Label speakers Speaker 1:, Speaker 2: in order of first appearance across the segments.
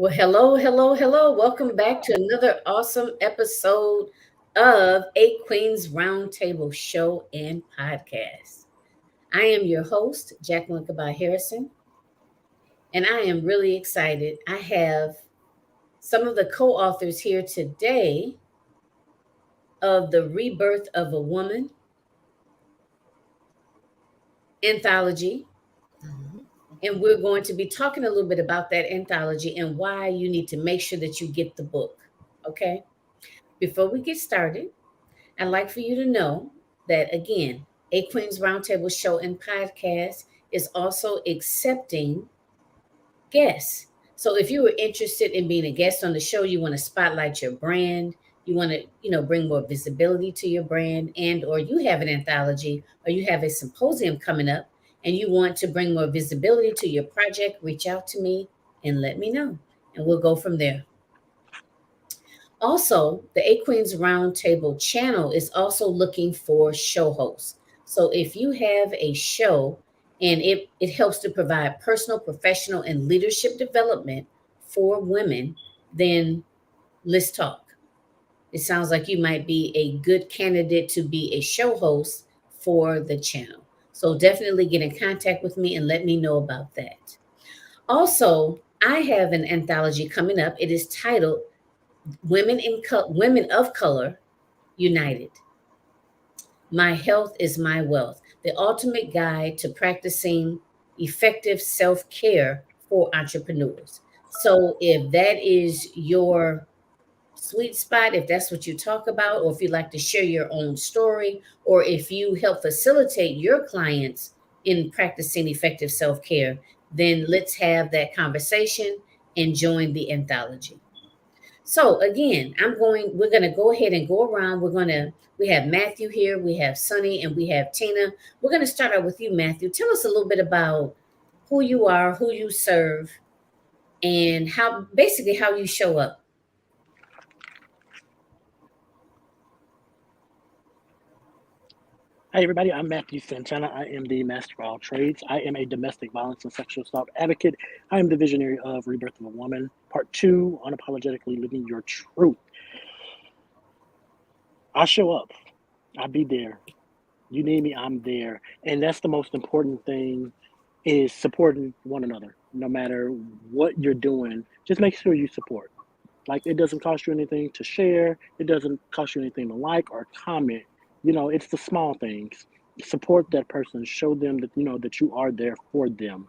Speaker 1: Well, hello, hello, hello. Welcome back to another awesome episode of A Queen's Roundtable Show and Podcast. I am your host, Jacqueline Kabah Harrison, and I am really excited. I have some of the co authors here today of the Rebirth of a Woman anthology. And we're going to be talking a little bit about that anthology and why you need to make sure that you get the book. Okay. Before we get started, I'd like for you to know that, again, A Queen's Roundtable Show and Podcast is also accepting guests. So if you were interested in being a guest on the show, you want to spotlight your brand, you want to, bring more visibility to your brand, and or you have an anthology or you have a symposium coming up and you want to bring more visibility to your project, reach out to me and let me know. And we'll go from there. Also, the A Queens Roundtable channel is also looking for show hosts. So if you have a show and it helps to provide personal, professional, and leadership development for women, then let's talk. It sounds like you might be a good candidate to be a show host for the channel. So definitely get in contact with me and let me know about that. Also, I have an anthology coming up. It is titled Women of Color United. My Health is My Wealth, the ultimate guide to practicing effective self-care for entrepreneurs. So if that is your sweet spot, if that's what you talk about, or if you'd like to share your own story, or if you help facilitate your clients in practicing effective self-care, then let's have that conversation and join the anthology. So again, we're going to go ahead and go around. We have Matthew here, we have Sunny, and we have Tina. We're going to start out with you, Matthew. Tell us a little bit about who you are, who you serve, and how you show up.
Speaker 2: Hi, everybody. I'm Matthew Santana. I am the Master of all trades. I am a domestic violence and sexual assault advocate. I am the visionary of Rebirth of a Woman, Part 2, Unapologetically Living Your Truth. I show up. I be there. You need me, I'm there. And that's the most important thing, is supporting one another. No matter what you're doing, just make sure you support. Like, it doesn't cost you anything to share. It doesn't cost you anything to like or comment. It's the small things. Support that person. Show them that you are there for them.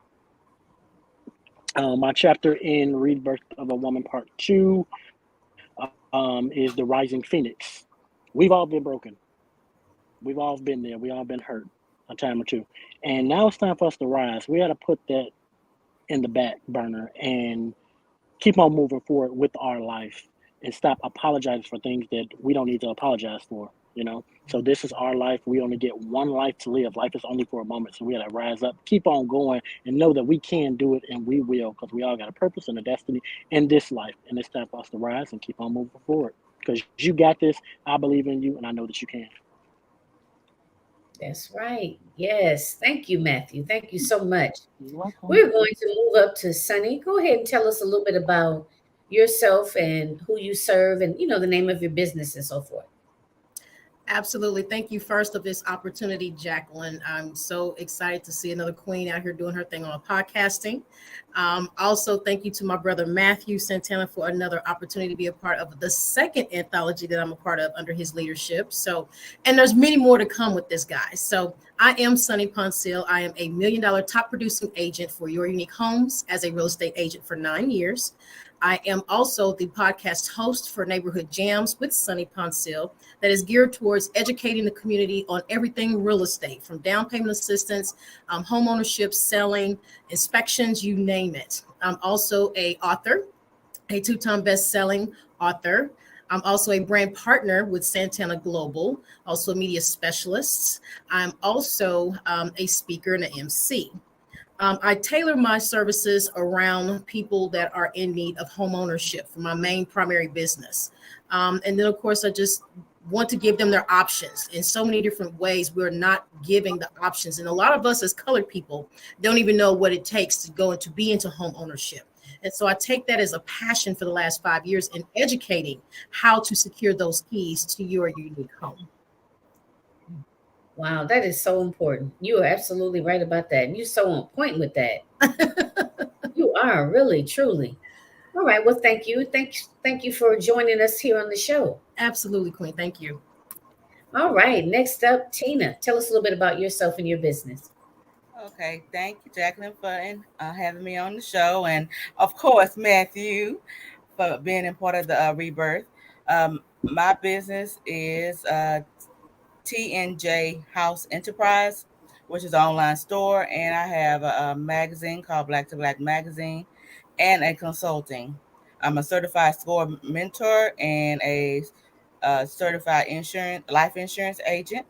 Speaker 2: My chapter in Rebirth of a Woman Part 2 is the Rising Phoenix. We've all been broken. We've all been there. We all been hurt a time or two. And now it's time for us to rise. We got to put that in the back burner and keep on moving forward with our life and stop apologizing for things that we don't need to apologize for. So this is our life. We only get one life to live. Life is only for a moment. So we got to rise up, keep on going, and know that we can do it, and we will, because we all got a purpose and a destiny in this life. And it's time for us to rise and keep on moving forward, because you got this. I believe in you, and I know that you can.
Speaker 1: That's right. Yes. Thank you, Matthew. Thank you so much.
Speaker 2: You're welcome.
Speaker 1: We're going to move up to Sunny. Go ahead and tell us a little bit about yourself and who you serve and, the name of your business and so forth.
Speaker 3: Absolutely. Thank you first of this opportunity, Jacqueline. I'm so excited to see another queen out here doing her thing on podcasting. Also, thank you to my brother, Matthew Santana, for another opportunity to be a part of the second anthology that I'm a part of under his leadership. And there's many more to come with this guy. So I am Sunny Ponsil. I am a $1 million top producing agent for Your Unique Homes as a real estate agent for 9 years. I am also the podcast host for Neighborhood Jams with Sunny Ponsil that is geared towards educating the community on everything real estate, from down payment assistance, home ownership, selling, inspections, you name it. I'm also an author, a 2-time best-selling author. I'm also a brand partner with Santana Global, also a media specialist. I'm also a speaker and an MC. I tailor my services around people that are in need of home ownership for my main primary business. And then, of course, I just want to give them their options in so many different ways. We're not giving the options. And a lot of us as colored people don't even know what it takes to go into be into home ownership. And so I take that as a passion for the last 5 years in educating how to secure those keys to your unique home.
Speaker 1: Wow, that is so important. You are absolutely right about that. And you're so on point with that. You are really, truly. All right. Well, thank you. Thank you for joining us here on the show.
Speaker 3: Absolutely, Queen. Thank you.
Speaker 1: All right. Next up, Tina. Tell us a little bit about yourself and your business.
Speaker 4: Okay, thank you, Jacqueline, for having me on the show, and of course, Matthew, for being a part of the Rebirth. My business is TNJ House Enterprise, which is an online store, and I have a magazine called Black to Black Magazine, and a consulting. I'm a certified score mentor and a certified life insurance agent,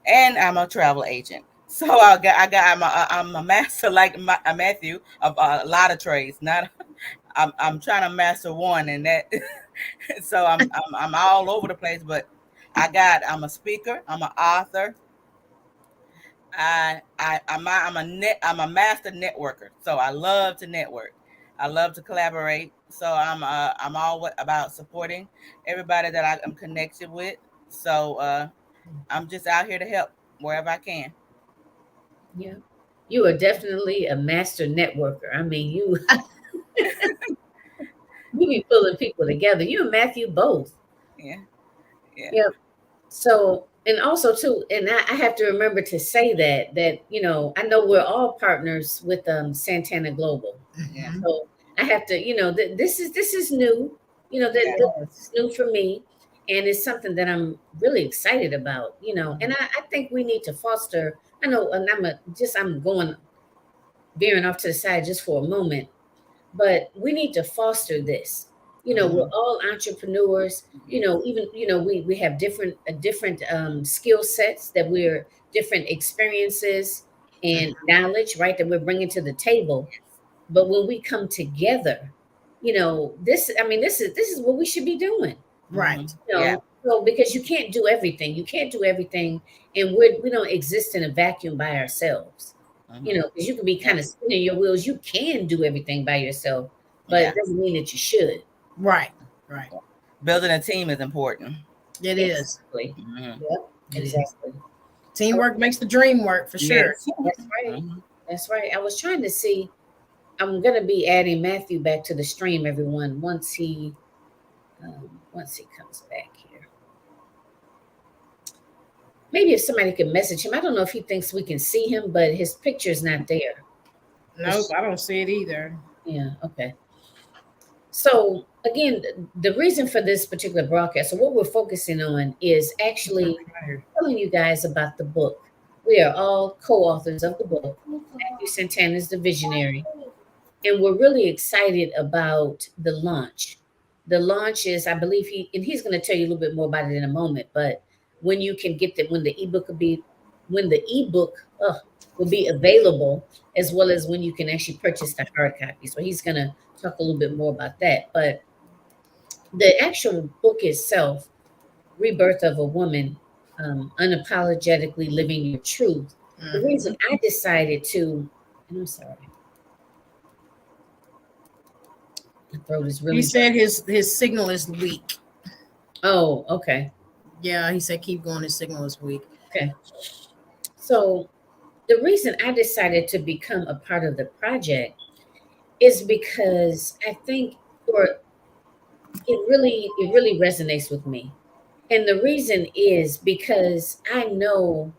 Speaker 4: and I'm a travel agent. So I'm a master like Matthew of a lot of trades. Not I'm trying to master one, and that so I'm all over the place. But I'm a speaker. I'm an author. I'm a master networker. So I love to network. I love to collaborate. So I'm all about supporting everybody that I'm connected with. So I'm just out here to help wherever I can.
Speaker 1: Yeah. You are definitely a master networker. I mean, you be pulling people together. You and Matthew both.
Speaker 4: Yeah, yeah,
Speaker 1: Yep. So, and also too, and I have to remember to say that I know we're all partners with Santana Global.
Speaker 4: yeah,
Speaker 3: Mhm.
Speaker 1: So I have to, this is new.
Speaker 4: yeah.
Speaker 1: This is new for me, and it's something that I'm really excited about. And I think we need to foster. I know, and I'm going veering off to the side just for a moment, but we need to foster this. We're
Speaker 4: Mhm,
Speaker 1: all entrepreneurs. Even we have different skill sets, that we're different experiences and knowledge, right, that we're bringing to the table. But when we come together, this is what we should be doing.
Speaker 4: mhm.
Speaker 3: Right.
Speaker 4: Yeah.
Speaker 1: So because you can't do everything, and we don't exist in a vacuum by ourselves.
Speaker 4: Mhm.
Speaker 1: Because you can be
Speaker 4: Yeah.
Speaker 1: kind of spinning your wheels. You can do everything by yourself, but
Speaker 4: Yeah.
Speaker 1: it doesn't mean that you should.
Speaker 3: Right. Right.
Speaker 4: Building a team is important.
Speaker 3: It is.
Speaker 1: Exactly.
Speaker 4: Mhm.
Speaker 1: Yep.
Speaker 3: It is.
Speaker 1: Exactly.
Speaker 3: Teamwork makes the dream work for sure.
Speaker 4: Yes.
Speaker 1: That's right.
Speaker 4: Mhm.
Speaker 1: That's right. I was trying to see. I'm gonna be adding Matthew back to the stream, everyone, once he comes back here. Maybe if somebody could message him. I don't know if he thinks we can see him, but his picture's not there.
Speaker 3: Nope, I don't see it either.
Speaker 1: Yeah. Okay. So again, the reason for this particular broadcast, so what we're focusing on, is actually telling you guys about the book. We are all co-authors of the book. Matthew Santana is the visionary, and we're really excited about the launch. The launch is, I believe he's going to tell you a little bit more about it in a moment. But when you can get when the ebook will be available, as well as when you can actually purchase the hard copy. So he's going to talk a little bit more about that. But the actual book itself, Rebirth of a Woman, Unapologetically Living Your Truth. The reason I decided to, and I'm sorry, my throat is
Speaker 3: He
Speaker 1: really dry.
Speaker 3: said his signal is weak.
Speaker 1: Oh, okay.
Speaker 3: Yeah, he said keep going. His signal is weak.
Speaker 1: Okay. So the reason I decided to become a part of the project is because I think, or it really resonates with me. And the reason is because I know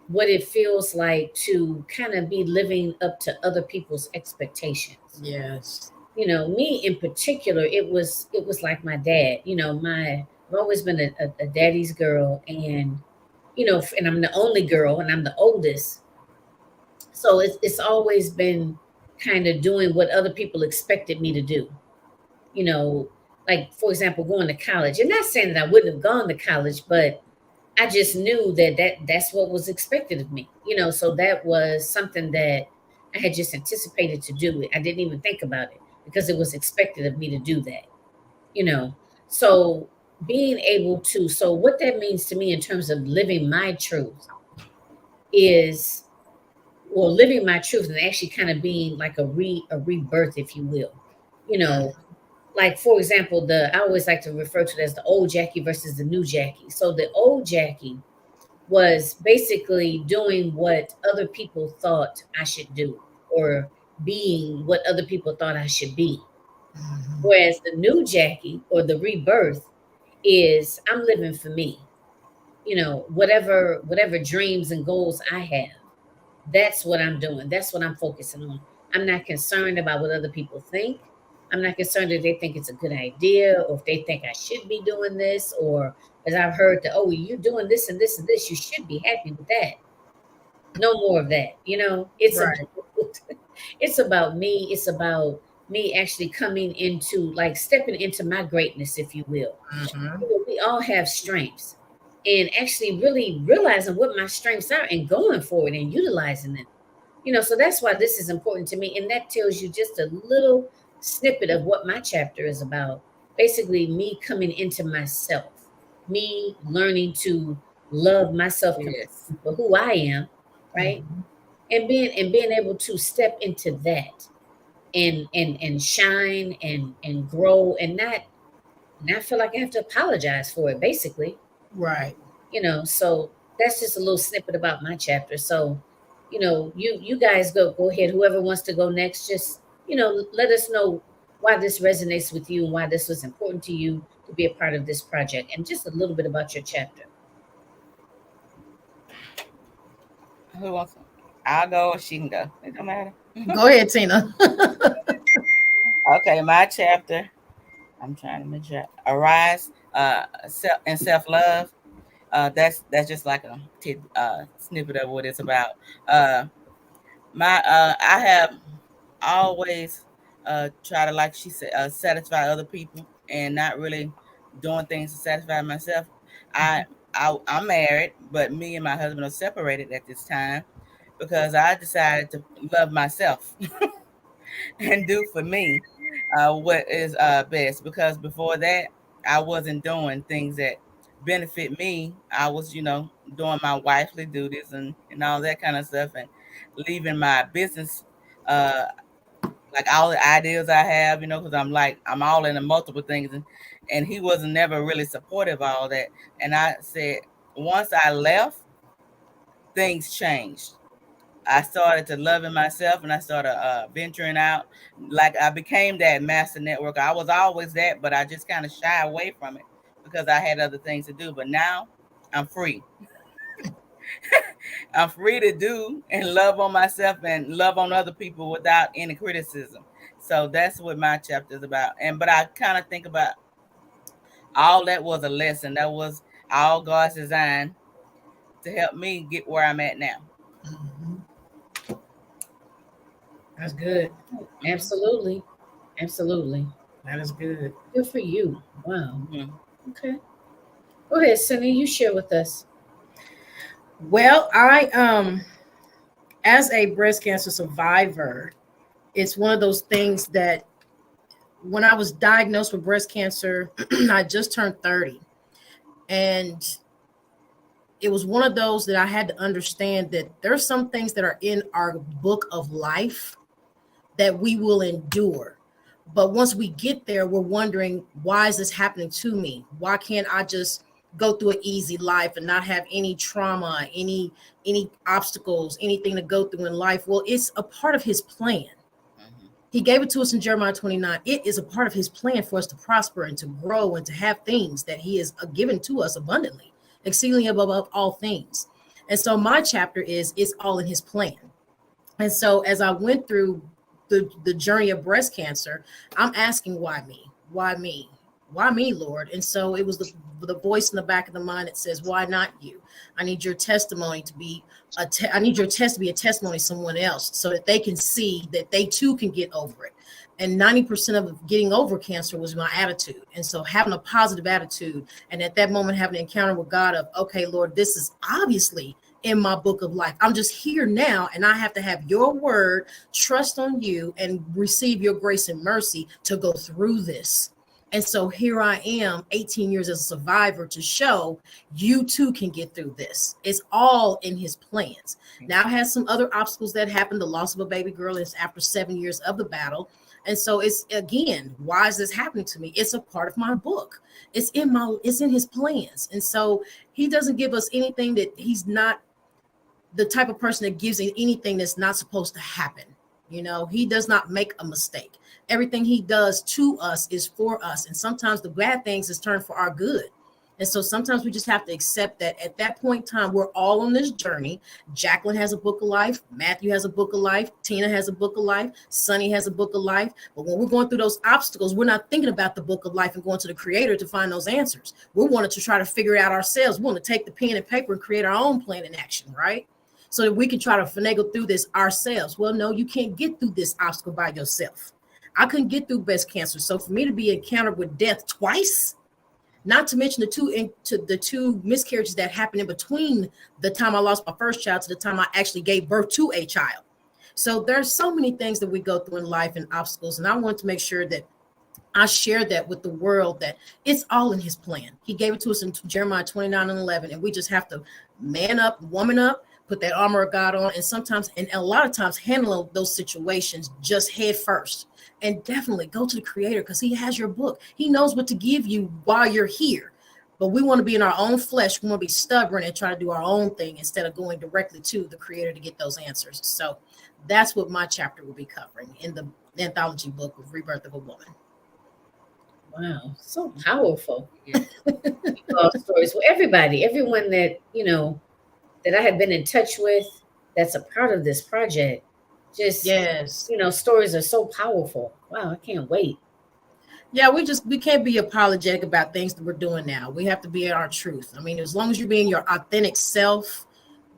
Speaker 1: what it feels like to kind of be living up to other people's expectations.
Speaker 3: Yes.
Speaker 1: Me in particular, it was like my dad. I've always been a daddy's girl, and and I'm the only girl, and I'm the oldest. So it's always been kind of doing what other people expected me to do. You know, like for example, going to college. And not saying that I wouldn't have gone to college, but I just knew that's what was expected of me. So that was something that I had just anticipated to do. I didn't even think about it because it was expected of me to do that. You know, so being able to, so what that means to me in terms of living my truth is or living my truth and actually kind of being like a rebirth, if you will. You know, like for example, I always like to refer to it as the old Jackie versus the new Jackie. So the old Jackie was basically doing what other people thought I should do, or being what other people thought I should be. Whereas the new Jackie or the rebirth is I'm living for me. You know, whatever dreams and goals I have, that's what I'm doing. That's what I'm focusing on. I'm not concerned about what other people think. I'm not concerned if they think it's a good idea or if they think I should be doing this, or as I've heard that, oh, you're doing this and this and this, you should be happy with that. No more of that. You know, it's
Speaker 3: Right.
Speaker 1: about it's about me. It's about me actually coming into, like, stepping into my greatness, if you will.
Speaker 3: Mhm.
Speaker 1: We all have strengths, and actually really realizing what my strengths are and going for it and utilizing them. You know, so that's why this is important to me. And that tells you just a little snippet of what my chapter is about. Basically, me coming into myself, me learning to love myself
Speaker 4: Yes.
Speaker 1: completely for who I am, right? And being able to step into that and shine and grow, and not feel like I have to apologize for it, basically.
Speaker 3: Right.
Speaker 1: You know, so that's just a little snippet about my chapter. So, you know, you guys go ahead, whoever wants to go next, just, you know, let us know why this resonates with you and why this was important to you to be a part of this project, and just a little bit about your chapter.
Speaker 4: Who wants to? I'll go or she can go. It don't matter.
Speaker 3: Go ahead, Tina.
Speaker 4: Okay, my chapter. I'm trying to make sure. Arise, self love. That's just like a snippet of what it's about. Uh, I have always try to, like she said, satisfy other people and not really doing things to satisfy myself. I, I'm married, but me and my husband are separated at this time because I decided to love myself and do for me what is best. Because before that, I wasn't doing things that benefit me. I was, doing my wifely duties and all that kind of stuff, and leaving my business, uh, like all the ideas I have, because I'm all into multiple things, and he wasn't never really supportive of all that. And I said, once I left, things changed. I started to loving myself, and I started venturing out. Like, I became that master networker. I was always that, but I just kind of shy away from it because I had other things to do. But now I'm free. I'm free to do and love on myself and love on other people without any criticism. So that's what my chapter is about. But I kind of think about all that was a lesson. That was all God's design to help me get where I'm at now.
Speaker 3: Mhm. That's good.
Speaker 4: Mm-hmm.
Speaker 1: Absolutely. Absolutely.
Speaker 3: That is good.
Speaker 1: Good for you. Wow.
Speaker 4: Mm-hmm.
Speaker 1: Okay. Go ahead, Cindy. You share with us.
Speaker 3: Well, I as a breast cancer survivor, it's one of those things that when I was diagnosed with breast cancer, I just turned 30. And it was one of those that I had to understand that there's some things that are in our book of life that we will endure. But once we get there, we're wondering, why is this happening to me? Why can't I just go through an easy life and not have any trauma, any obstacles, anything to go through in life? Well, it's a part of his plan.
Speaker 4: Mm-hmm.
Speaker 3: He gave it to us in Jeremiah 29. It is a part of his plan for us to prosper and to grow and to have things that he has given to us abundantly, exceedingly above all things. And so my chapter is, it's all in his plan. And so as I went through the journey of breast cancer, I'm asking, why me? Why me? Why me, Lord? And so it was the voice in the back of the mind that says, why not you? I need your testimony to be I need your test to be a testimony to someone else so that they can see that they too can get over it. And 90% of getting over cancer was my attitude. And so having a positive attitude, and at that moment having an encounter with God of, okay, Lord, this is obviously in my book of life. I'm just here now, and I have to have your word, trust on you, and receive your grace and mercy to go through this. And so here I am, 18 years as a survivor, to show you too can get through this. It's all in his plans. Now, I had some other obstacles that happened. The loss of a baby girl is after 7 years of the battle. And so it's, again, why is this happening to me? It's a part of my book. It's in his plans. And so he doesn't give us anything that he's not the type of person that gives anything that's not supposed to happen. You know, he does not make a mistake. Everything he does to us is for us. And sometimes the bad things is turned for our good. And so sometimes we just have to accept that at that point in time, we're all on this journey. Jacqueline has a book of life. Matthew has a book of life. Tina has a book of life. Sonny has a book of life. But when we're going through those obstacles, we're not thinking about the book of life and going to the creator to find those answers. We're wanting to try to figure it out ourselves. We want to take the pen and paper and create our own plan in action, right? So that we can try to finagle through this ourselves. Well, no, you can't get through this obstacle by yourself. I couldn't get through breast cancer. So for me to be encountered with death twice, not to mention the two miscarriages that happened in between the time I lost my first child to the time I actually gave birth to a child. So there's so many things that we go through in life and obstacles. And I want to make sure that I share that with the world, that it's all in his plan. He gave it to us in Jeremiah 29:11. And we just have to man up, woman up, put that armor of God on. And sometimes, and a lot of times, handle those situations just head first. And definitely go to the creator, because he has your book. He knows what to give you while you're here. But we want to be in our own flesh. We want to be stubborn and try to do our own thing instead of going directly to the creator to get those answers. So that's what my chapter will be covering in the anthology book of Rebirth of a Woman.
Speaker 1: Wow, so powerful. Stories. Well, everyone that that I have been in touch with, that's a part of this project. Just
Speaker 3: Yes.
Speaker 1: Stories are so powerful. Wow, I can't wait.
Speaker 3: Yeah, we can't be apologetic about things that we're doing now. We have to be in our truth. I mean, as long as you're being your authentic self,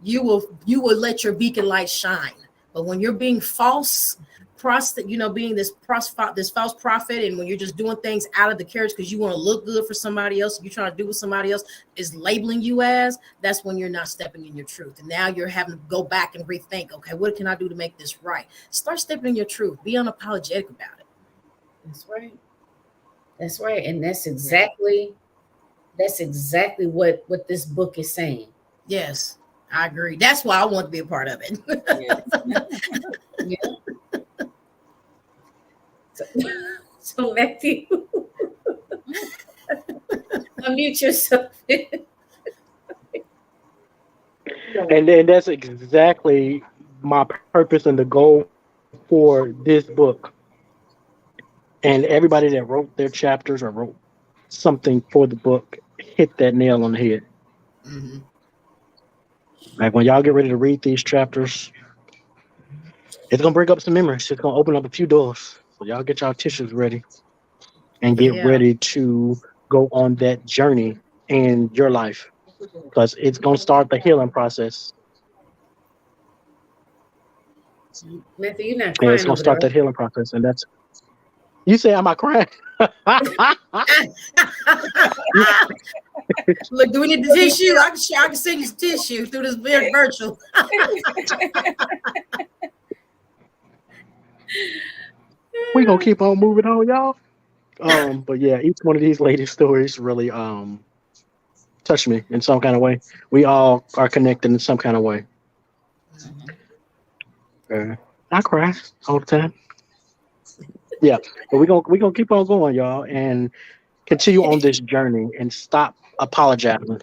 Speaker 3: you will let your beacon light shine. But when you're being false, being this false prophet, and when you're just doing things out of the carriage because you want to look good for somebody else, you're trying to do what somebody else is labeling you as, that's when you're not stepping in your truth. And now you're having to go back and rethink, okay, what can I do to make this right? Start stepping in your truth. Be unapologetic about it.
Speaker 1: That's right. That's right. And that's exactly what this book is saying.
Speaker 3: Yes, I agree. That's why I want to be a part of it.
Speaker 1: Yeah. So Matthew, unmute yourself.
Speaker 2: And then that's exactly my purpose and the goal for this book. And everybody that wrote their chapters or wrote something for the book hit that nail on the head.
Speaker 3: Mm-hmm.
Speaker 2: Like when y'all get ready to read these chapters, it's gonna bring up some memories. It's gonna open up a few doors. So y'all get y'all tissues ready and get
Speaker 3: Yeah.
Speaker 2: ready to go on that journey in your life, because it's gonna start the healing process.
Speaker 1: Matthew, you're not
Speaker 2: And it's
Speaker 1: crying
Speaker 2: gonna
Speaker 1: over there.
Speaker 2: start that healing process, and that's you say, "Am I crying?"
Speaker 3: Look, do we need the tissue? I can send you some tissue through this virtual.
Speaker 2: We gonna keep on moving on, y'all. But yeah, each one of these ladies' stories really touched me in some kind of way. We all are connected in some kind of way. I cry all the time. Yeah, but we gonna keep on going, y'all, and continue on this journey and stop apologizing.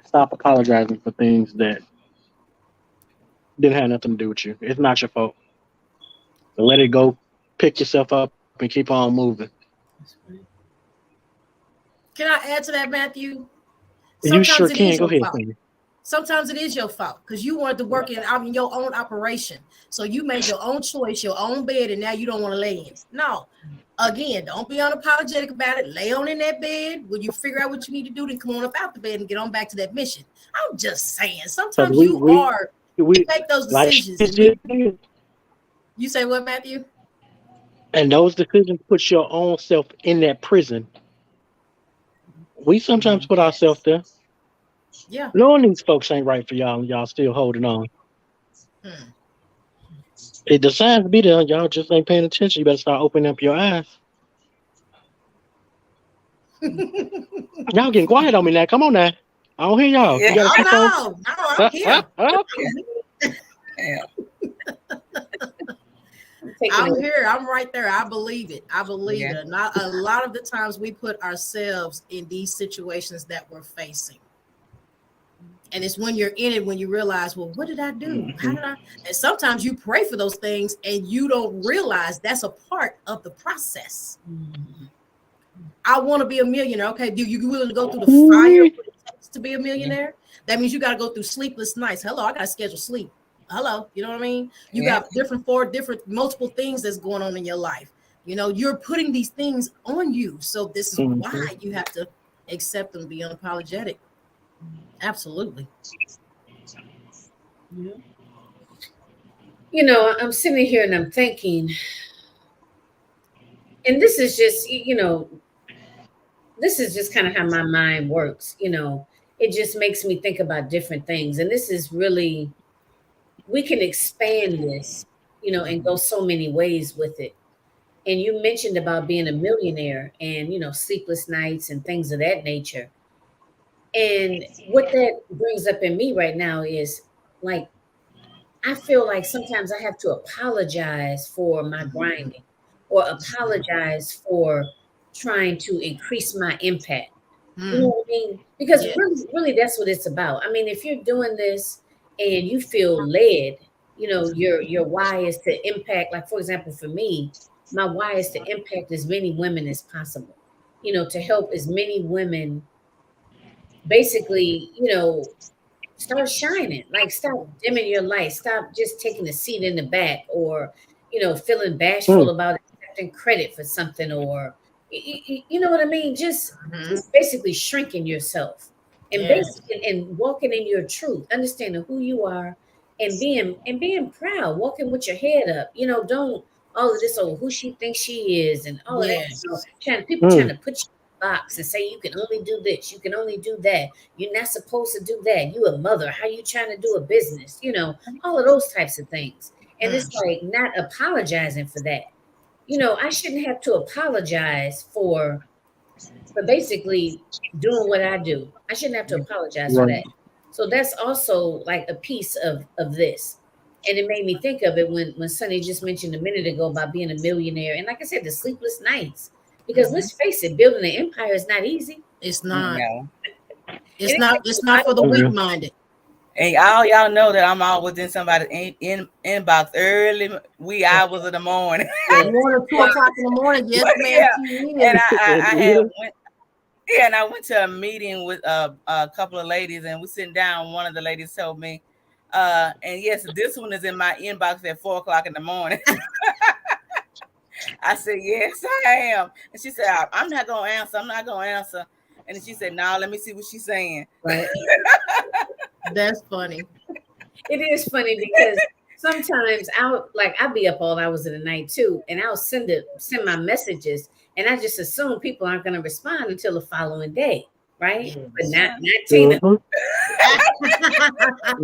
Speaker 2: Stop apologizing for things that didn't have nothing to do with you. It's not your fault. So let it go. Pick yourself up and keep on moving.
Speaker 3: Can I add to that, Matthew?
Speaker 2: You sure
Speaker 3: Sometimes it
Speaker 2: can.
Speaker 3: is
Speaker 2: Go
Speaker 3: your
Speaker 2: ahead,
Speaker 3: fault.
Speaker 2: Sandy.
Speaker 3: Sometimes it is your fault because you wanted to work in your own operation. So you made your own choice, your own bed, and now you don't want to lay in it. No. Again, don't be unapologetic about it. Lay on in that bed. When you figure out what you need to do, then come on up out the bed and get on back to that mission. I'm just saying, sometimes you make those
Speaker 2: like
Speaker 3: decisions. You say what, Matthew?
Speaker 2: And those decisions put your own self in that prison. We sometimes put ourselves there.
Speaker 3: Yeah.
Speaker 2: Knowing these folks ain't right for y'all, and y'all still holding on.
Speaker 3: Hmm.
Speaker 2: The signs be there, y'all just ain't paying attention. You better start opening up your eyes. Y'all getting quiet on me now. Come on now. I don't hear y'all.
Speaker 4: Yeah,
Speaker 2: You gotta speak on.
Speaker 3: Oh no, I'm here.
Speaker 4: yeah.
Speaker 1: I'm taking
Speaker 3: I'm
Speaker 1: it.
Speaker 3: here. I'm right there. I believe it. I believe
Speaker 4: Yeah.
Speaker 3: it. Not a lot of the times we put ourselves in these situations that we're facing. And it's when you're in it when you realize, well, what did I do? How did I? And sometimes you pray for those things and you don't realize that's a part of the process. I want to be a millionaire. Okay, do you willing to go through the fire
Speaker 2: Ooh-wee.
Speaker 3: what it takes to be a millionaire? That means you got to go through sleepless nights. Hello, I got to schedule sleep. Hello, you know what I mean? You
Speaker 4: Yeah.
Speaker 3: got different multiple things that's going on in your life. You know, you're putting these things on you. So this is why you have to accept them, be unapologetic. Absolutely.
Speaker 1: Yeah. You know, I'm sitting here and I'm thinking, and this is just, this is just kind of how my mind works. It just makes me think about different things. And this is really, we can expand this, and go so many ways with it. And you mentioned about being a millionaire and, sleepless nights and things of that nature. And what that brings up in me right now is like, I feel like sometimes I have to apologize for my grinding or apologize for trying to increase my impact. You know
Speaker 3: Mm,
Speaker 1: what I mean? Because
Speaker 3: yeah.
Speaker 1: really, really, that's what it's about. I mean, if you're doing this and you feel led, your why is to impact. Like for example, for me, my why is to impact as many women as possible. To help as many women, basically, start shining. Like stop dimming your light. Stop just taking a seat in the back, or feeling bashful
Speaker 2: Mm,
Speaker 1: about accepting credit for something, or you know what I mean. Just
Speaker 3: Mhm.
Speaker 1: just basically shrinking yourself, and
Speaker 3: Yes.
Speaker 1: basically and walking in your truth, understanding who you are, and being proud, walking with your head up. Don't all of this, oh, who she thinks she is, and all of that.
Speaker 3: Yes.
Speaker 1: People trying
Speaker 2: mm,
Speaker 1: to put you in a box and say you can only do this, you can only do that, you're not supposed to do that. You a mother. How you trying to do a business? All of those types of things. And it's
Speaker 3: Mm.
Speaker 1: like not apologizing for that. I shouldn't have to apologize for basically doing what I do. I shouldn't have to apologize for
Speaker 2: right.
Speaker 1: that. So that's also like a piece of this. And it made me think of it when Sonny just mentioned a minute ago about being a millionaire. And like I said, the sleepless nights. Because
Speaker 3: Mhm.
Speaker 1: let's face it, building an empire is not easy.
Speaker 3: It's not.
Speaker 4: No.
Speaker 1: And
Speaker 3: It's
Speaker 1: it
Speaker 3: not.
Speaker 1: takes
Speaker 3: It's
Speaker 1: a lot
Speaker 3: not for
Speaker 1: of
Speaker 3: the
Speaker 1: work.
Speaker 3: weak
Speaker 2: Mm-mm.
Speaker 3: minded.
Speaker 4: And all y'all know that I'm always in somebody's inbox early wee hours of the morning.
Speaker 1: Yes.
Speaker 3: One or two
Speaker 1: Wow.
Speaker 3: o'clock in the morning. Yes,
Speaker 4: But
Speaker 3: ma'am.
Speaker 4: yeah,
Speaker 3: She
Speaker 4: and
Speaker 3: is.
Speaker 4: I had went. Yeah, and I went to a meeting with a couple of ladies, and we sitting down. One of the ladies told me, and yes, this one is in my inbox at 4 o'clock in the morning. I said, yes, I am. And she said, I'm not gonna answer. I'm not gonna answer. And then she said, no, let me see what she's saying.
Speaker 1: Right.
Speaker 3: That's funny.
Speaker 1: It is funny because sometimes I'll be up all hours of the night too, and I'll send my messages, and I just assume people aren't going to respond until the following day, right? But
Speaker 3: Yes.
Speaker 1: not Tina.
Speaker 2: Mm-hmm.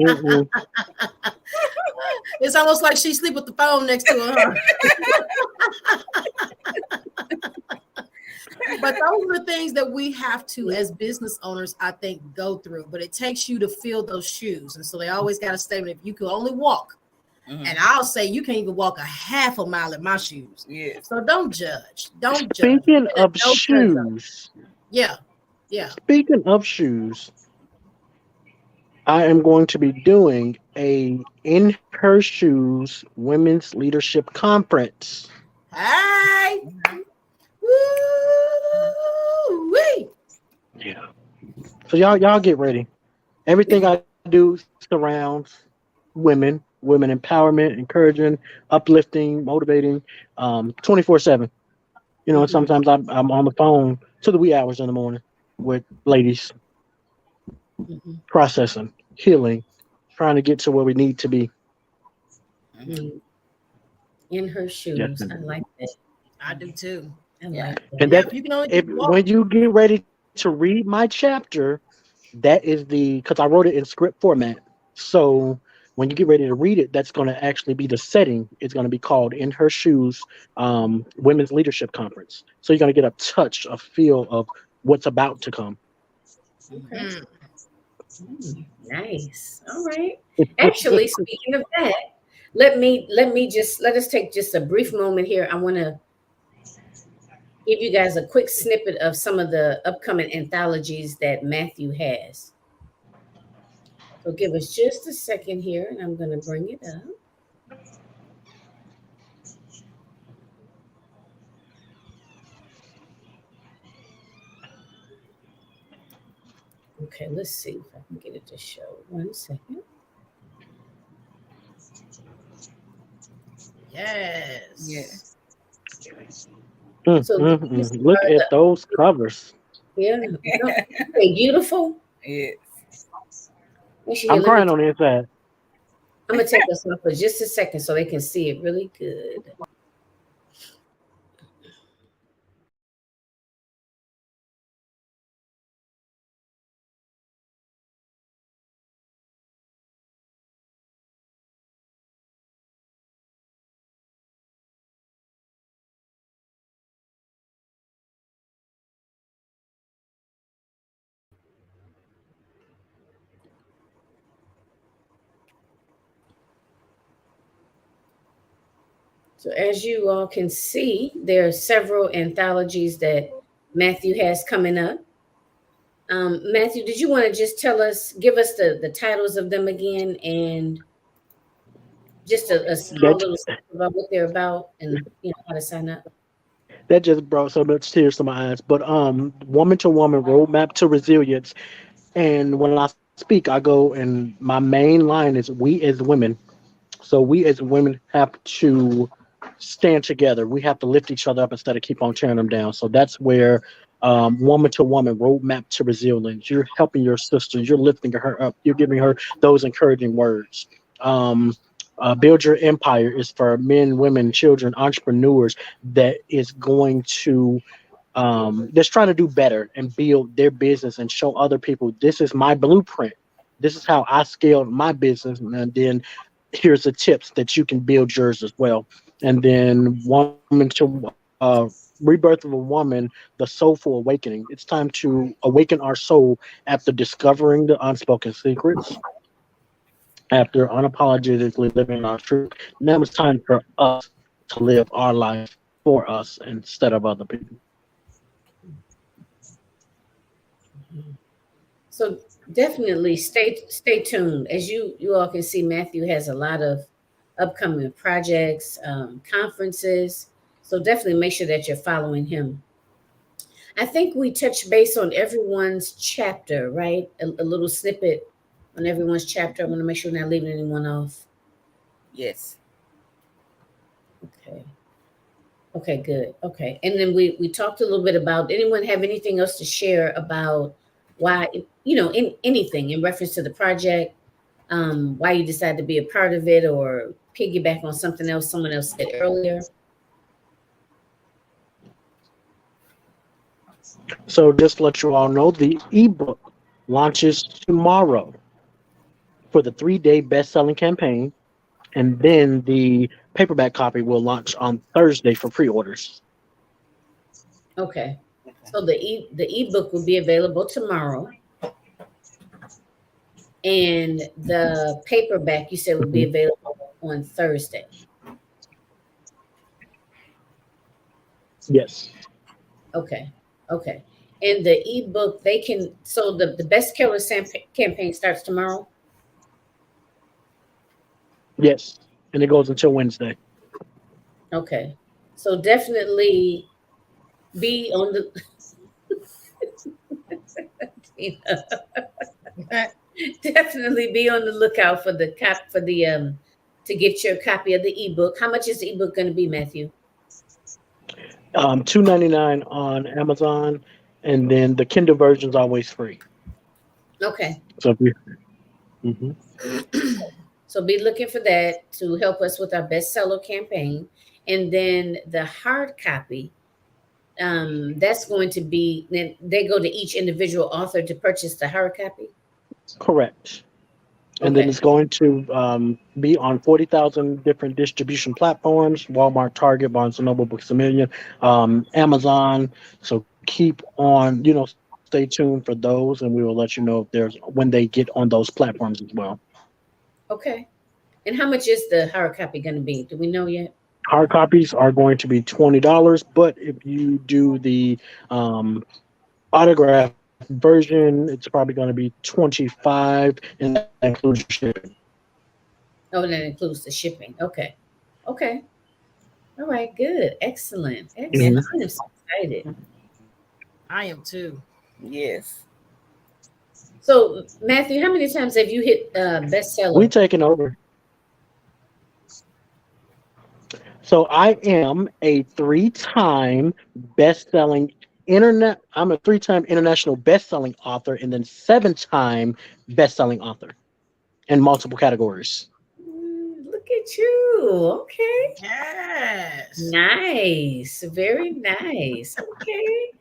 Speaker 2: Mm-mm.
Speaker 3: It's almost like she sleep with the phone next to her. But those are the things that we have to, as business owners, I think, go through. But it takes you to fill those shoes. And so they always got a statement, if you could only walk, and I'll say you can't even walk a half a mile in my shoes.
Speaker 4: Yes.
Speaker 3: So don't judge. Don't judge.
Speaker 2: Speaking
Speaker 3: In a
Speaker 2: of
Speaker 3: no judge zone.
Speaker 2: shoes,
Speaker 3: Yeah. Yeah.
Speaker 2: speaking of shoes, I am going to be doing a In Her Shoes Women's Leadership Conference.
Speaker 3: Hey. Woo-wee.
Speaker 2: Yeah. So y'all get ready. Everything I do surrounds women empowerment, encouraging, uplifting, motivating, 24/7. And
Speaker 3: Mhm.
Speaker 2: sometimes I'm on the phone to the wee hours in the morning with ladies
Speaker 1: Mhm.
Speaker 2: processing, healing, trying to get to where we need to be.
Speaker 1: Mm. In her
Speaker 2: Yes,
Speaker 1: shoes. I like that.
Speaker 3: I do too.
Speaker 1: I
Speaker 4: Yeah.
Speaker 1: like
Speaker 2: and
Speaker 1: that.
Speaker 3: Yeah.
Speaker 2: that
Speaker 3: If you can only
Speaker 2: if
Speaker 3: walk.
Speaker 2: when you get ready to read my chapter, that is because I wrote it in script format. So when you get ready to read it, that's going to actually be the setting. It's going to be called In Her Shoes Women's Leadership Conference. So you're going to get a touch, a feel of what's about to come.
Speaker 1: Okay.
Speaker 3: Mm.
Speaker 1: Nice. All right. Actually, speaking of that, let us take just a brief moment here. I want to give you guys a quick snippet of some of the upcoming anthologies that Matthew has. So give us just a second here, and I'm going to bring it up. Okay, let's see if I can get it to show. 1 second.
Speaker 4: Yeah.
Speaker 3: Yes.
Speaker 1: So these
Speaker 2: Look
Speaker 1: are
Speaker 2: at those covers.
Speaker 1: yeah, no, okay, beautiful.
Speaker 4: Yes.
Speaker 1: Actually, here,
Speaker 2: I'm crying on the inside.
Speaker 1: I'm gonna take this off for just a second so they can see it really good. So as you all can see, there are several anthologies that Matthew has coming up. Matthew, did you want to just give us the titles of them again, and just a small
Speaker 2: That
Speaker 1: little snippet about what they're about, and how to sign up?
Speaker 2: that just brought so much tears to my eyes. But woman to woman roadmap to resilience. And when I speak, I go and my main line is we as women. So we as women have to stand together. We have to lift each other up instead of keep on tearing them down. So that's where woman to woman roadmap to resilience. You're helping your sister. You're lifting her up. You're giving her those encouraging words. Um, Build your empire is for men, women, children, entrepreneurs that is going to that's trying to do better and build their business and show other people this is my blueprint. This is how I scaled my business, and then here's the tips that you can build yours as well. And then woman to rebirth of a woman, the soulful awakening. It's time to awaken our soul after discovering the unspoken secrets, after unapologetically living our truth. Now it's time for us to live our life for us instead of other people.
Speaker 1: So definitely stay tuned. As you all can see, Matthew has a lot of upcoming projects, conferences. So definitely make sure that you're following him. I think we touched base on everyone's chapter, right? A little snippet on everyone's chapter. I want to make sure we're not leaving anyone off.
Speaker 4: Yes.
Speaker 1: Okay. Okay, good. Okay. And then we talked a little bit about, anyone have anything else to share about why, in anything in reference to the project, why you decided to be a part of it, or piggyback on something else someone else said earlier?
Speaker 2: So just to let you all know, the ebook launches tomorrow for the 3-day best-selling campaign, and then the paperback copy will launch on Thursday for pre-orders.
Speaker 1: Okay.
Speaker 4: Okay.
Speaker 1: So the ebook will be available tomorrow, and the paperback you said will be
Speaker 2: Mhm.
Speaker 1: available on Thursday.
Speaker 2: Yes,
Speaker 1: Okay. Okay. And the ebook, so the best killer campaign starts tomorrow.
Speaker 2: yes, and it goes until Wednesday.
Speaker 1: Okay. So definitely be on the you know, definitely be on the lookout for to get your copy of the ebook. How much is the ebook going to be, Matthew?
Speaker 2: $2.99 on Amazon, and then the Kindle version is always free.
Speaker 1: Okay.
Speaker 2: So if you, mhm.
Speaker 1: So be looking for that to help us with our bestseller campaign. And then the hard copy, that's going to be, then they go to each individual author to purchase the hard copy.
Speaker 2: Correct. And then
Speaker 1: Okay.
Speaker 2: it's going to be on 40,000 different distribution platforms: Walmart, Target, Barnes& and Noble, Books A Million, Amazon. So keep on, stay tuned for those, and we will let you know if there's when they get on those platforms as well.
Speaker 1: Okay. And how much is the hard copy going to be? Do we know yet?
Speaker 2: Hard copies are going to be $20, but if you do the autograph version, it's probably going to be 25, and that includes your shipping.
Speaker 1: Oh, that includes the shipping. Okay. Okay. All right. Good. Excellent.
Speaker 2: Mhm.
Speaker 1: Excellent. I am so excited.
Speaker 3: I am too.
Speaker 4: Yes.
Speaker 1: So, Matthew, how many times have you hit
Speaker 2: We
Speaker 1: bestseller?
Speaker 2: taking over. So I am a three-time best-selling internet. I'm a three-time international best-selling author, and then seven-time best-selling author in multiple categories.
Speaker 1: Look at you. Okay.
Speaker 3: Yes.
Speaker 1: Nice. Very nice. Okay.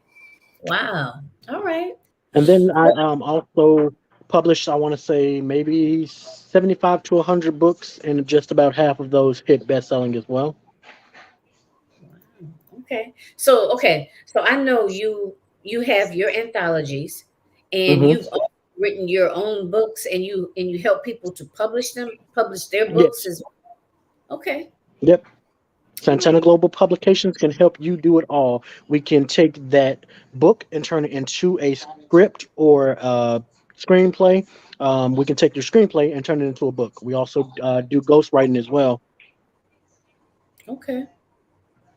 Speaker 1: Wow. All right.
Speaker 2: And then I
Speaker 1: Well,
Speaker 2: also published, I want to say, maybe 75 to 100 books, and just about half of those hit best-selling as well.
Speaker 1: wow. Okay. So I know you have your anthologies and
Speaker 2: Hmm.
Speaker 1: you've also written your own books and you help people to publish them, publish their books
Speaker 2: Yes.
Speaker 1: as well. Okay.
Speaker 2: Yep.
Speaker 1: All
Speaker 2: Santana
Speaker 1: right.
Speaker 2: Global Publications can help you do it all. We can take that book and turn it into a script or a screenplay. We can take your screenplay and turn it into a book. We also do ghostwriting as well.
Speaker 1: Okay.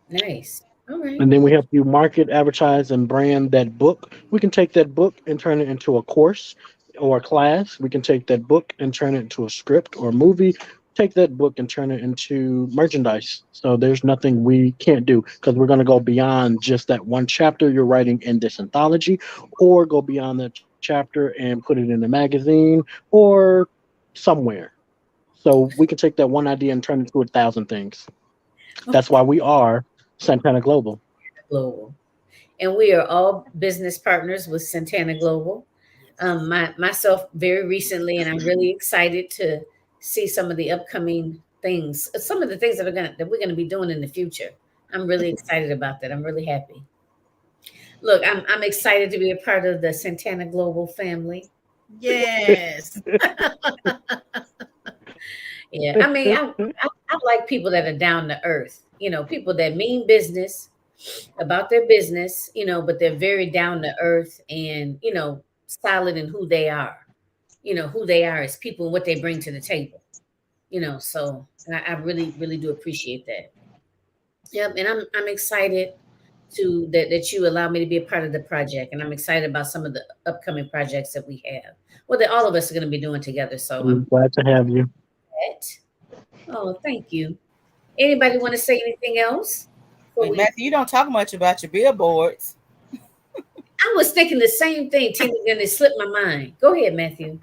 Speaker 1: Nice. All right.
Speaker 2: And then we help you market, advertise, and brand that book. We can take that book and turn it into a course or a class. We can take that book and turn it into a script or a movie. Take that book and turn it into merchandise. So there's nothing we can't do because we're going to go beyond just that one chapter you're writing in this anthology, or go beyond that chapter and put it in a magazine or somewhere. So we can take that one idea and turn it into a thousand things. That's why we are Santana Global.
Speaker 1: Global. And we are all business partners with Santana Global. Myself very recently, and I'm really excited to see some of the upcoming things, some of the things that we're gonna be doing in the future. I'm really excited about that. I'm really happy. Look, I'm excited to be a part of the Santana Global family.
Speaker 3: Yes.
Speaker 1: Yeah, I mean, I like people that are down to earth. You know, people that mean business about their business. You know, but they're very down to earth and solid in who they are. You know who they are as people and what they bring to the table. So and I really really do appreciate that. Yep, and I'm excited to that you allow me to be a part of the project, and I'm excited about some of the upcoming projects that we have. Well, that all of us are going to be doing together. So I'm
Speaker 2: I'm glad to have you.
Speaker 1: glad. Oh, thank you. Anybody want to say anything else? Before
Speaker 4: Wait,
Speaker 1: we,
Speaker 4: Matthew, you don't talk much about your billboards.
Speaker 1: I was thinking the same thing, Tina, then it slipped my mind. Go ahead, Matthew.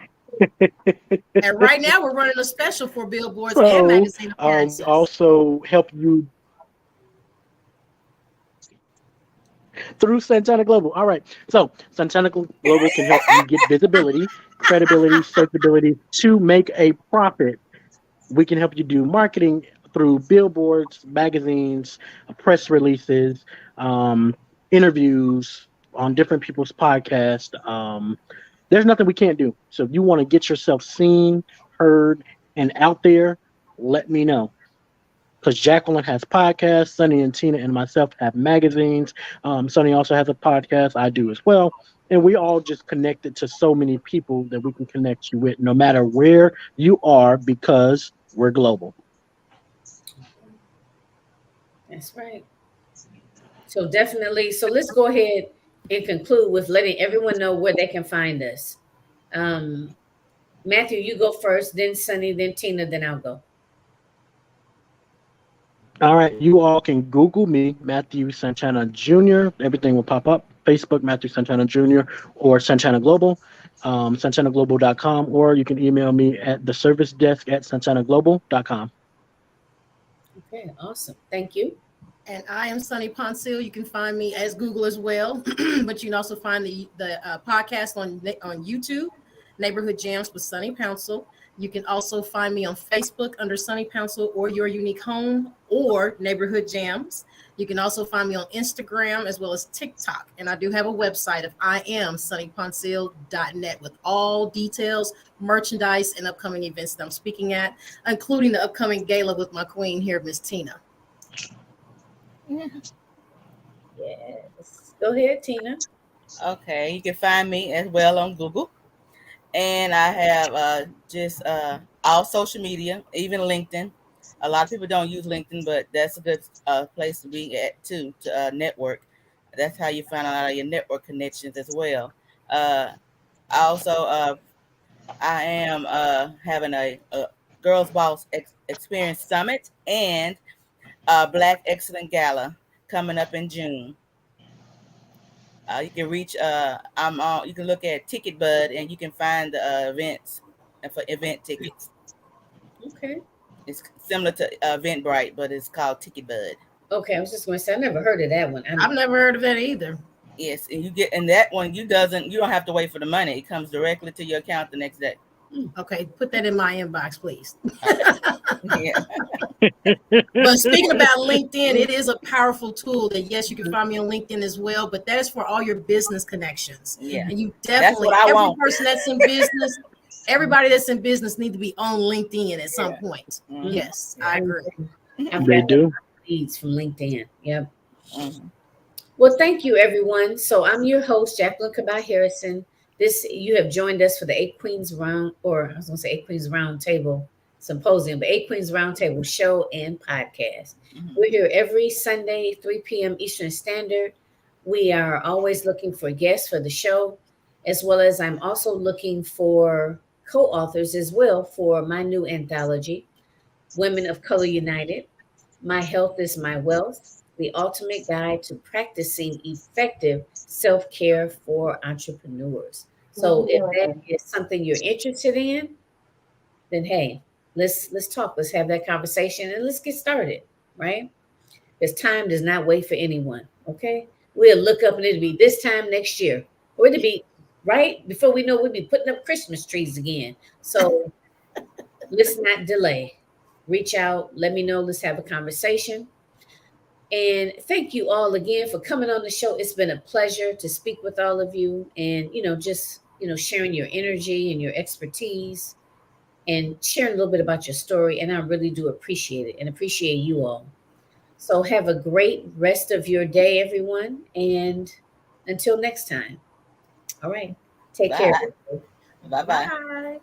Speaker 3: And right now we're running a special for billboards and
Speaker 2: So
Speaker 3: magazine
Speaker 2: we
Speaker 3: appearances.
Speaker 2: also help you through Santana Global. All right. So Global can help you get visibility, credibility, searchability to make a profit. We can help you do marketing through billboards, magazines, press releases, interviews on different people's podcasts. There's nothing we can't do. So if you want to get yourself seen, heard, and out there, let me know. Because Jacqueline has podcasts, Sunny and Tina and myself have magazines. Sunny also has a podcast. I do as well. And we all just connected to so many people that we can connect you with, no matter where you are, because we're global.
Speaker 1: That's right. So definitely. So let's go ahead and conclude with letting everyone know where they can find us. Um, Matthew, you go first, then Sunny, then Tina, then I'll go.
Speaker 2: All right, you all can Google me, Matthew Santana Jr. Everything will pop up. Facebook, Matthew Santana Jr., or Santana Global, santanaglobal.com, or you can email me at the service desk at santanaglobal.com.
Speaker 1: Okay, awesome. Thank you.
Speaker 3: And I am Sunny Ponsil. You can find me as Google as well, but you can also find the podcast on YouTube. Neighborhood Jams with Sunny Pouncil. You can also find me on Facebook under Sunny Pouncil or Your Unique Home or Neighborhood Jams. You can also find me on Instagram as well as TikTok. And I do have a website of iamsunnyponcil.net with all details, merchandise, and upcoming events that I'm speaking at, including the upcoming gala with my queen here, Miss Tina.
Speaker 1: Yes. Go ahead, Tina.
Speaker 4: Okay, you can find me as well on Google. And I have just all social media, even LinkedIn. A lot of people don't use LinkedIn, but that's a good place to be at too, to network. That's how you find out your network connections as well. Uh, I also I am having a Girls Boss Experience Summit and Black Excellent Gala coming up in June. You can reach. I'm on. You can look at Ticket Bud, and you can find the events for event tickets.
Speaker 1: Okay.
Speaker 4: It's similar to Eventbrite, but it's called Ticket Bud.
Speaker 1: Okay, I was just going to say I never heard of that one.
Speaker 3: I've never heard of that either.
Speaker 4: Yes, and you get in that one. You don't have to wait for the money. It comes directly to your account the next day.
Speaker 3: Okay, put that in my inbox, please.
Speaker 4: Yeah.
Speaker 3: But speaking about LinkedIn, it is a powerful tool that, yes, you can find me on LinkedIn as well, but that is for all your business connections.
Speaker 4: Yeah.
Speaker 3: And you definitely,
Speaker 4: That's what I
Speaker 3: every
Speaker 4: want.
Speaker 3: person that's in business, everybody that's in business need to be on LinkedIn at some point.
Speaker 4: Mhm.
Speaker 3: Yes, I agree.
Speaker 1: I've
Speaker 2: They
Speaker 1: got
Speaker 2: do.
Speaker 1: leads from LinkedIn. Yep.
Speaker 4: Mhm.
Speaker 1: Well, thank you, everyone. So I'm your host, Jacqueline Kabah Harrison. You have joined us for the Eight Queens Round, or I was going to say Eight Queens Round Table Symposium, but Eight Queens Round Table show and podcast.
Speaker 4: Mhm.
Speaker 1: We're here every Sunday, 3 p.m. Eastern Standard. We are always looking for guests for the show, as well as I'm also looking for co-authors as well for my new anthology, Women of Color United. My Health is My Wealth, the ultimate guide to practicing effective self care for entrepreneurs. So, if that is something you're interested in, then hey, let's talk. Let's have that conversation and let's get started, right? Because time does not wait for anyone. Okay, we'll look up and it'll be this time next year, or it'll be right before we know we'll be putting up Christmas trees again. So let's not delay. Reach out, let me know. Let's have a conversation. And thank you all again for coming on the show. It's been a pleasure to speak with all of you and, just, sharing your energy and your expertise and sharing a little bit about your story. And I really do appreciate it and appreciate you all. So have a great rest of your day, everyone. And until next time. All right. Take care.
Speaker 4: Bye. Bye. Bye.
Speaker 3: Bye.